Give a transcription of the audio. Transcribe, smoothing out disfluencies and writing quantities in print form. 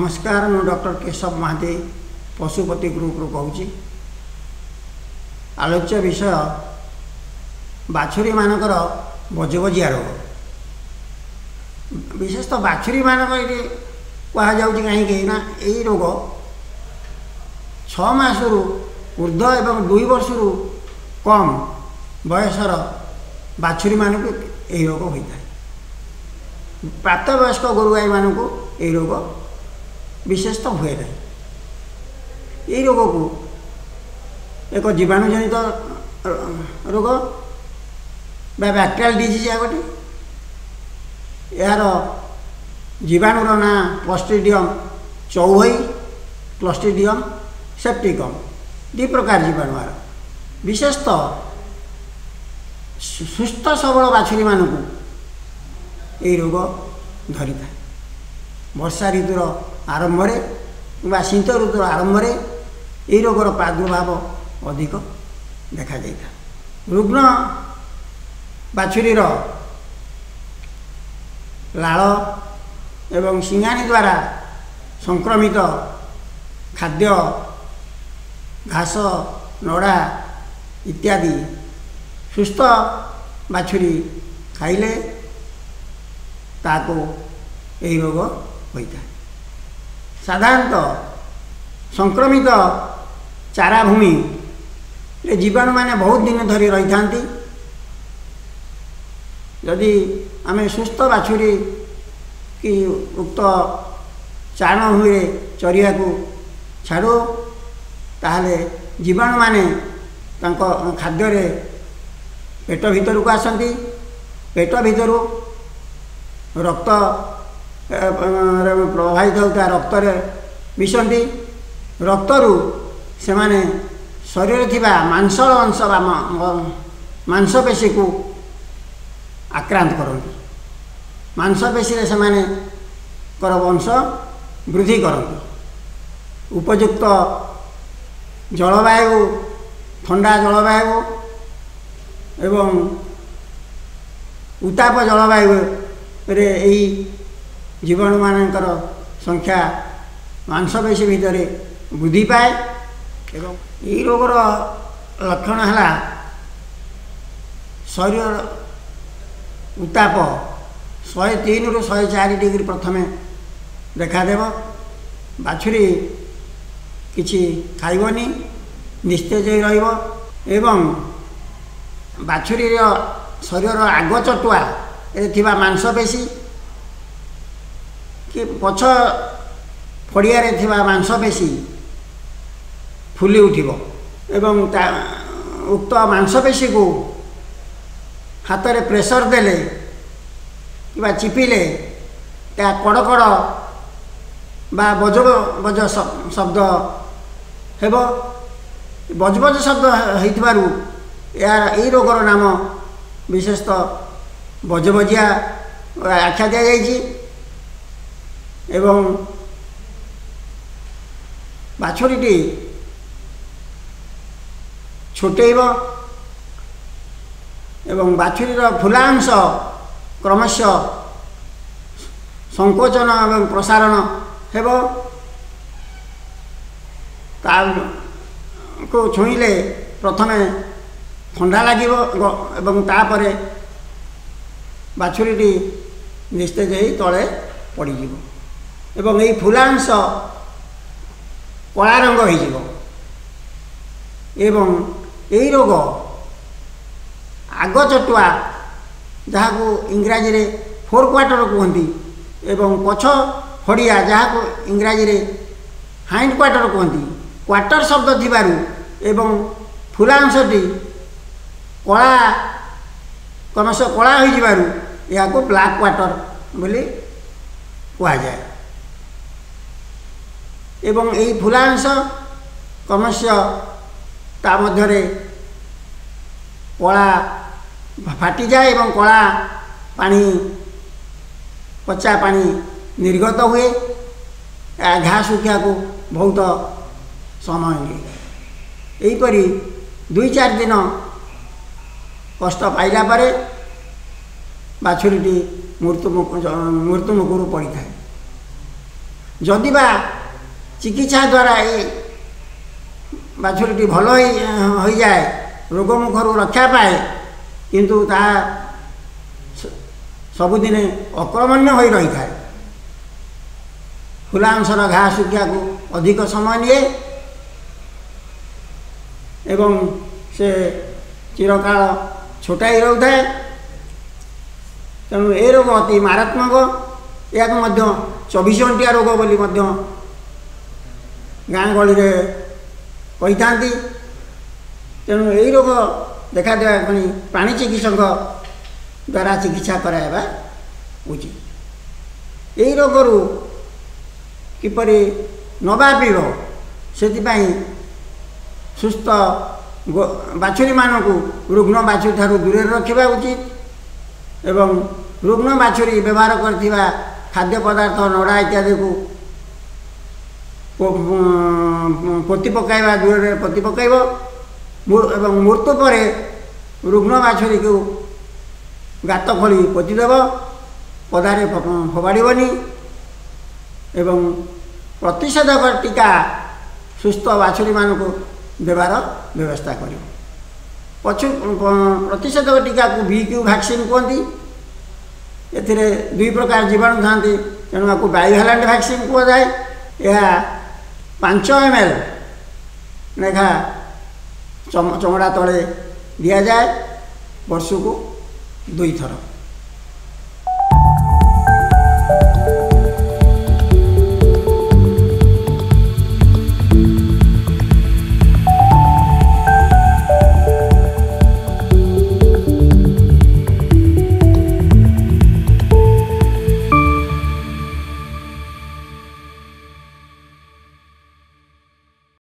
नमस्कार, मु doctor Keshav Mahati Pashupati group रू कहूँ। आलोच्य विषय बाछुरी मानकर बजबजिया रोग। विशेषतः बाछुरी मानक ये कहुँ कहीं यही रोग 6 मासरू ऊर्ध्व एवं 2 वर्षरू कम बयसर बाछुरी मानक यही रोग होता है। प्राप्तवयस्क गोरु गाई मानक यही रोग विशेषतः हुए ना। यही रोग को एक जीवाणुजनित रोग बैक्टेरियल डिजीज है गोटे। यार जीवाणुर ना क्लस्ट्रिडियम चौहई, क्लस्ट्रिडियम सेप्टिकम 2 प्रकार जीवाणु। यार विशेषतः सुस्थ सबल बाछुरी मानक यही रोग धरी था। वर्षा ऋतुर आरंभ में शीत ऋतुर आरंभ में यही रोगर प्रादुर्भाव अधिक देखा जाता। रुग्ण बाछुरीर लाल एवं सिंगानी द्वारा संक्रमित खाद्य घास नड़ा इत्यादि सुस्थ बाछुरी खाइले ताको यही रोग होता है। साधारणतः संक्रमित चारा भूमि रे जीवाणु माने बहुत दिन धरी रही था। यदि आमे सुस्थ बाछुरी की उक्त चारण भूमि चरिया को छाड़ू ताहले जीवाणु माने तांको खाद्य रे पेट भीतर को आसंती। पेट भीतर रक्त प्रवाहित होता रक्त मिशंती। रक्तरू से माने शरीर थिबा मांसल अंश बा मांसपेशी को आक्रांत करती। मांसपेशी रे से माने कर वंश वृद्धि करती। उपयुक्त जलवायु ठंडा जलवायु एवं उत्ताप जलवायु रे यही जीवाणु मानकर संख्या मांसपेशी भितर वृद्धि पाए। एवं यही रोगर लक्षण है शरीर उत्ताप 103 ରୁ 104 डिग्री प्रथमे देखादेव। बाछुरी किछि खाइबनी, निस्तेज रहिब एवं बाछुरी शरीर आग चटुआ थिबा मांसपेशी कि पछ फड़िया रे थिबा मांसपेशी फुली उठिब एवं उक्त मांसपेशी को हाथ रे प्रेशर देले कि चिपिले ता कड़कड़ बा बज बज शब्द हेब। बज बज शब्द होइथिबारु यार यही रोगर नाम विशेषतः बजबजिया आख्या दिया जाइछि। एवं बाछुरीटी छोटेब एवं बाछुरीर फुलांश क्रमशः संकोचन एवं प्रसारण हेब। को छुईले प्रथमे ठंडा लगे एवं तापरे बाछुरीटी निस्तेज हो तले पड़ीजिव एवं यही फुलांश कला रंग हो। एवं यही रोग आग चटुआ जहाँ को इंग्राजी रे 4 क्वार्टर कहती एवं पछ फड़िया जहाँ को इंग्राजी रे हाइंड क्वार्टर कहती। क्वार्टर शब्द थिबारु एवं फुलांशटी कला क्रमश कला हो जिबारु या को ब्लैक क्वार्टर बोली कहा जाए। एवं यही फुलांश क्रमश ता मध्यरे कला फाटी जाए एवं कला पानी पचा पानी निर्गत हुए। घास सुखिया को बहुत समय लिए यहीपरी 2-4 दिन कष्ट पाइला परे बाछुरीटी मृत्युमुखर पड़ी था। जदिबा चिकित्सा द्वारा ये बाछुरीटी भल हो जाए रोगमुखर रक्षा पाए किंतु ता सबुदिन अक्रमण्य हो रही है। खुला अंशर घा सुखिया को अधिक समय निए एवं से चिरकाल छोटाई रोक है। तेणु ए रोग अति मारात्मक या 24 घंटिया रोग बोली गाँ गली कही था। तेणु यही रोग देखा देवा प्राणी चिकित्सक द्वारा चिकित्सा कराइबा उचित। यही रोग किपरि न व्यापिब से सुस्थ बाछुरी मानू रुग्ण बाछुरी ठारू दूर रखा उचित एवं रुग्ण बाछुरी व्यवहार करथिबा खाद्य पदार्थ नड़ा इत्यादि को पोति पकाइबा दूर पोति पकाइब एवं मृत्यु पर रुग्ण बाछुरी को गात खोली पोतिदेव पदारे फोपाड़बनी एवं प्रतिषेधक टीका सुस्थ बाछुरी मानू देवार व्यवस्था कर। प्रतिषेधक टीका को BQ वैक्सीन कहती। एथिरे 2 प्रकार जीवाणु था तेणु आपको बाइवैलेंट वैक्सीन कहुए। यह 5 ml लेखा चमड़ा तले दि जाए वर्ष को 2 थर।